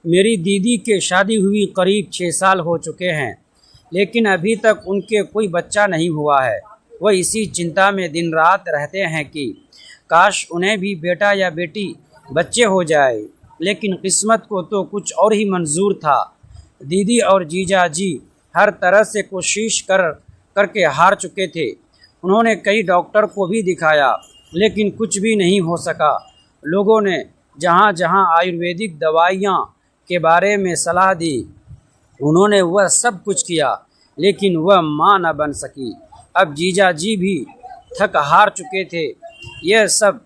मेरी दीदी के शादी हुई करीब 6 साल हो चुके हैं, लेकिन अभी तक उनके कोई बच्चा नहीं हुआ है। वह इसी चिंता में दिन रात रहते हैं कि काश उन्हें भी बेटा या बेटी बच्चे हो जाए, लेकिन किस्मत को तो कुछ और ही मंजूर था। दीदी और जीजा जी हर तरह से कोशिश करके हार चुके थे। उन्होंने कई डॉक्टर को भी दिखाया, लेकिन कुछ भी नहीं हो सका। लोगों ने जहाँ जहाँ आयुर्वेदिक दवाइयाँ के बारे में सलाह दी, उन्होंने वह सब कुछ किया, लेकिन वह माँ न बन सकी। अब जीजा जी भी थक हार चुके थे। यह सब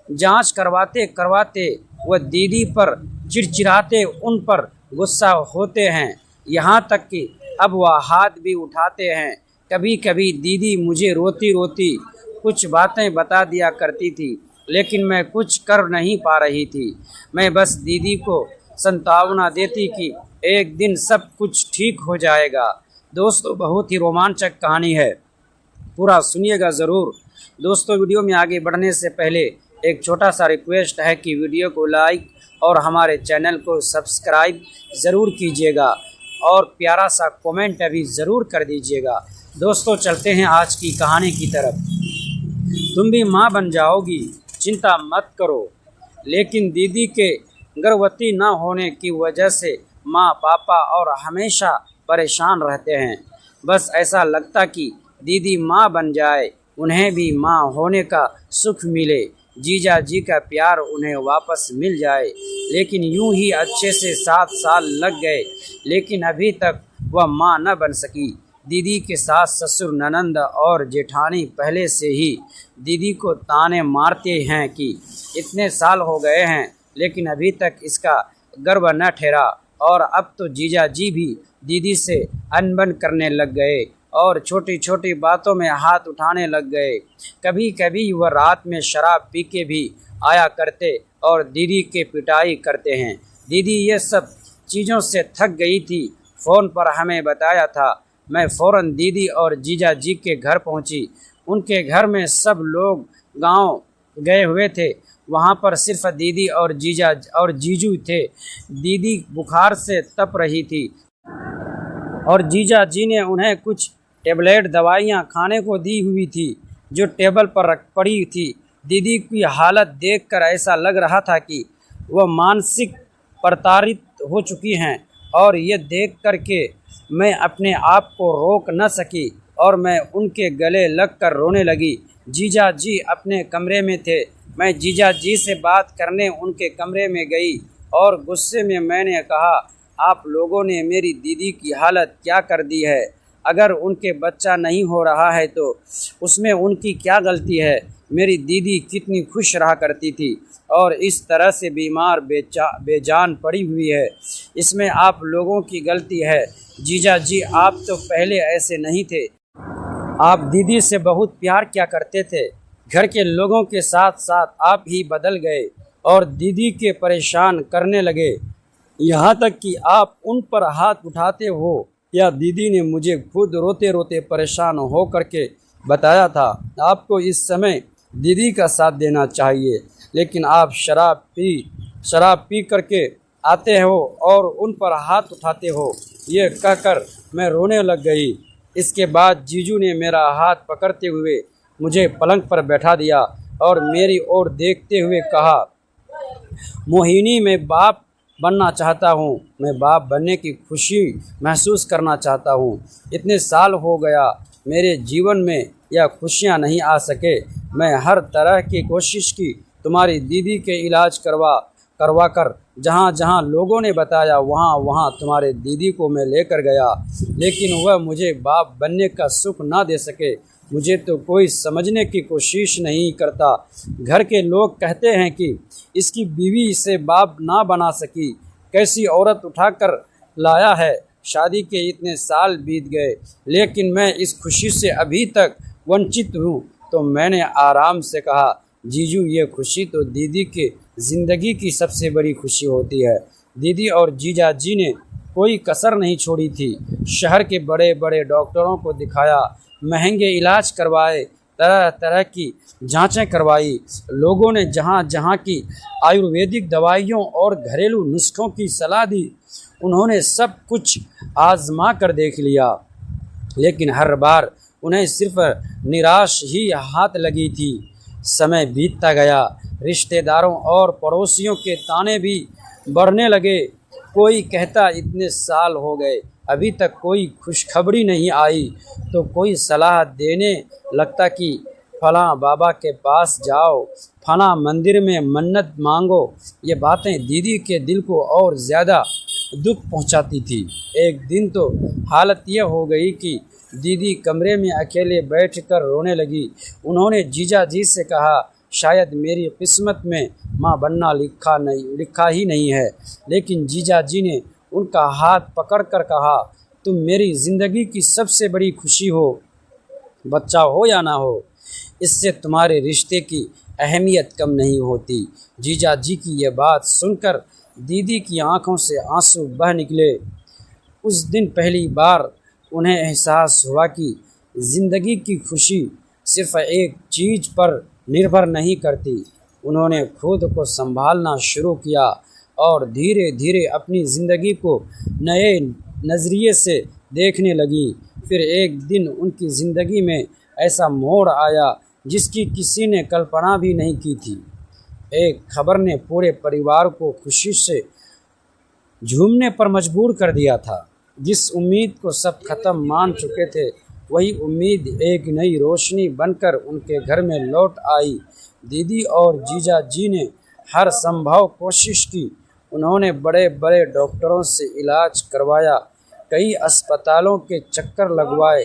जांच करवाते करवाते वह दीदी पर चिड़चिड़ाते, उन पर गुस्सा होते हैं, यहाँ तक कि अब वह हाथ भी उठाते हैं। कभी कभी दीदी मुझे रोती रोती कुछ बातें बता दिया करती थी, लेकिन मैं कुछ कर नहीं पा रही थी। मैं बस दीदी को सांत्वना देती कि एक दिन सब कुछ ठीक हो जाएगा। दोस्तों, बहुत ही रोमांचक कहानी है, पूरा सुनिएगा ज़रूर। दोस्तों, वीडियो में आगे बढ़ने से पहले एक छोटा सा रिक्वेस्ट है कि वीडियो को लाइक और हमारे चैनल को सब्सक्राइब ज़रूर कीजिएगा और प्यारा सा कमेंट भी ज़रूर कर दीजिएगा। दोस्तों, चलते हैं आज की कहानी की तरफ। तुम भी माँ बन जाओगी, चिंता मत करो। लेकिन दीदी के गर्भवती न होने की वजह से माँ पापा और हमेशा परेशान रहते हैं। बस ऐसा लगता कि दीदी माँ बन जाए, उन्हें भी माँ होने का सुख मिले, जीजा जी का प्यार उन्हें वापस मिल जाए। लेकिन यूं ही अच्छे से 7 साल लग गए, लेकिन अभी तक वह माँ न बन सकी। दीदी के सास ससुर ननंद और जेठानी पहले से ही दीदी को ताने मारते हैं कि इतने साल हो गए हैं, लेकिन अभी तक इसका गर्भ न ठहरा। और अब तो जीजा जी भी दीदी से अनबन करने लग गए और छोटी छोटी बातों में हाथ उठाने लग गए। कभी कभी वह रात में शराब पी के भी आया करते और दीदी के पिटाई करते हैं। दीदी ये सब चीज़ों से थक गई थी। फ़ोन पर हमें बताया था। मैं फ़ौरन दीदी और जीजा जी के घर पहुंची। उनके घर में सब लोग गांव गए हुए थे। वहां पर सिर्फ दीदी और जीजा और जीजू थे। दीदी बुखार से तप रही थी और जीजा जी ने उन्हें कुछ टेबलेट दवाइयां खाने को दी हुई थी जो टेबल पर रख पड़ी थी। दीदी की हालत देखकर ऐसा लग रहा था कि वह मानसिक प्रताड़ित हो चुकी हैं, और ये देख कर के मैं अपने आप को रोक न सकी और मैं उनके गले लगकर रोने लगी। जीजा जी अपने कमरे में थे। मैं जीजा जी से बात करने उनके कमरे में गई और गुस्से में मैंने कहा, आप लोगों ने मेरी दीदी की हालत क्या कर दी है? अगर उनके बच्चा नहीं हो रहा है तो उसमें उनकी क्या गलती है? मेरी दीदी कितनी खुश रहा करती थी और इस तरह से बीमार बेजान पड़ी हुई है। इसमें आप लोगों की गलती है। जीजा जी, आप तो पहले ऐसे नहीं थे। आप दीदी से बहुत प्यार किया करते थे। घर के लोगों के साथ साथ आप ही बदल गए और दीदी के परेशान करने लगे, यहाँ तक कि आप उन पर हाथ उठाते हो। या दीदी ने मुझे खुद रोते रोते परेशान हो करके बताया था, आपको इस समय दीदी का साथ देना चाहिए, लेकिन आप शराब पी करके आते हो और उन पर हाथ उठाते हो। ये कहकर मैं रोने लग गई। इसके बाद जीजू ने मेरा हाथ पकड़ते हुए मुझे पलंग पर बैठा दिया और मेरी ओर देखते हुए कहा, मोहिनी, मैं बाप बनना चाहता हूँ। मैं बाप बनने की खुशी महसूस करना चाहता हूँ। इतने साल हो गया मेरे जीवन में यह खुशियाँ नहीं आ सके। मैं हर तरह की कोशिश की, तुम्हारी दीदी के इलाज करवा कर जहाँ जहाँ लोगों ने बताया वहाँ वहाँ तुम्हारे दीदी को मैं लेकर गया, लेकिन वह मुझे बाप बनने का सुख ना दे सके। मुझे तो कोई समझने की कोशिश नहीं करता। घर के लोग कहते हैं कि इसकी बीवी इसे बाप ना बना सकी, कैसी औरत उठाकर लाया है। शादी के इतने साल बीत गए, लेकिन मैं इस खुशी से अभी तक वंचित हूँ। तो मैंने आराम से कहा, जीजू, ये खुशी तो दीदी के ज़िंदगी की सबसे बड़ी खुशी होती है। दीदी और जीजा जी ने कोई कसर नहीं छोड़ी थी। शहर के बड़े बड़े डॉक्टरों को दिखाया, महंगे इलाज करवाए, तरह तरह की जांचें करवाई। लोगों ने जहां जहां की आयुर्वेदिक दवाइयों और घरेलू नुस्खों की सलाह दी, उन्होंने सब कुछ आजमा कर देख लिया, लेकिन हर बार उन्हें सिर्फ निराश ही हाथ लगी थी। समय बीतता गया, रिश्तेदारों और पड़ोसियों के ताने भी बढ़ने लगे। कोई कहता इतने साल हो गए अभी तक कोई खुशखबरी नहीं आई, तो कोई सलाह देने लगता कि फलां बाबा के पास जाओ, फलां मंदिर में मन्नत मांगो। ये बातें दीदी के दिल को और ज़्यादा दुख पहुंचाती थी। एक दिन तो हालत यह हो गई कि दीदी कमरे में अकेले बैठकर रोने लगी। उन्होंने जीजा जी से कहा, शायद मेरी किस्मत में माँ बनना लिखा ही नहीं है। लेकिन जीजा जी ने उनका हाथ पकड़कर कहा, तुम मेरी ज़िंदगी की सबसे बड़ी खुशी हो, बच्चा हो या ना हो, इससे तुम्हारे रिश्ते की अहमियत कम नहीं होती। जीजा जी की यह बात सुनकर दीदी की आंखों से आंसू बह निकले। उस दिन पहली बार उन्हें एहसास हुआ कि ज़िंदगी की खुशी सिर्फ एक चीज़ पर निर्भर नहीं करती। उन्होंने खुद को संभालना शुरू किया और धीरे धीरे अपनी ज़िंदगी को नए नज़रिए से देखने लगी। फिर एक दिन उनकी ज़िंदगी में ऐसा मोड़ आया जिसकी किसी ने कल्पना भी नहीं की थी। एक खबर ने पूरे परिवार को खुशी से झूमने पर मजबूर कर दिया था। जिस उम्मीद को सब खत्म मान चुके थे, वही उम्मीद एक नई रोशनी बनकर उनके घर में लौट आई। दीदी और जीजा जी ने हर संभव कोशिश की। उन्होंने बड़े बड़े डॉक्टरों से इलाज करवाया, कई अस्पतालों के चक्कर लगवाए,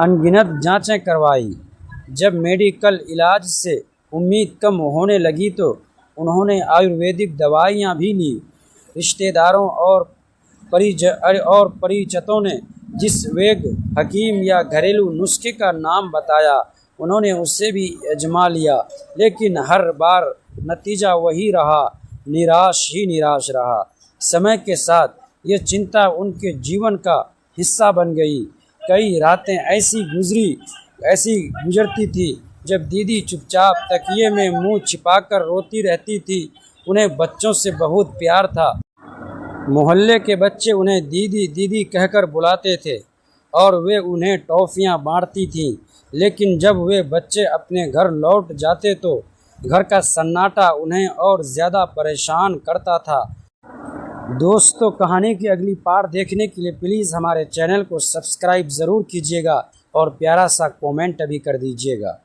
अनगिनत जांचें करवाई। जब मेडिकल इलाज से उम्मीद कम होने लगी तो उन्होंने आयुर्वेदिक दवाइयाँ भी ली। रिश्तेदारों और परिचितों ने जिस वेग हकीम या घरेलू नुस्खे का नाम बताया, उन्होंने उसे भी आजमा लिया, लेकिन हर बार नतीजा वही रहा, निराश ही निराश रहा। समय के साथ ये चिंता उनके जीवन का हिस्सा बन गई। कई रातें ऐसी गुजरती थी जब दीदी चुपचाप तकिए में मुंह छिपाकर रोती रहती थी। उन्हें बच्चों से बहुत प्यार था। मोहल्ले के बच्चे उन्हें दीदी दीदी कहकर बुलाते थे और वे उन्हें टॉफ़ियाँ बांटती थीं। लेकिन जब वे बच्चे अपने घर लौट जाते तो घर का सन्नाटा उन्हें और ज़्यादा परेशान करता था। दोस्तों, कहानी की अगली पार्ट देखने के लिए प्लीज़ हमारे चैनल को सब्सक्राइब ज़रूर कीजिएगा और प्यारा सा कमेंट भी कर दीजिएगा।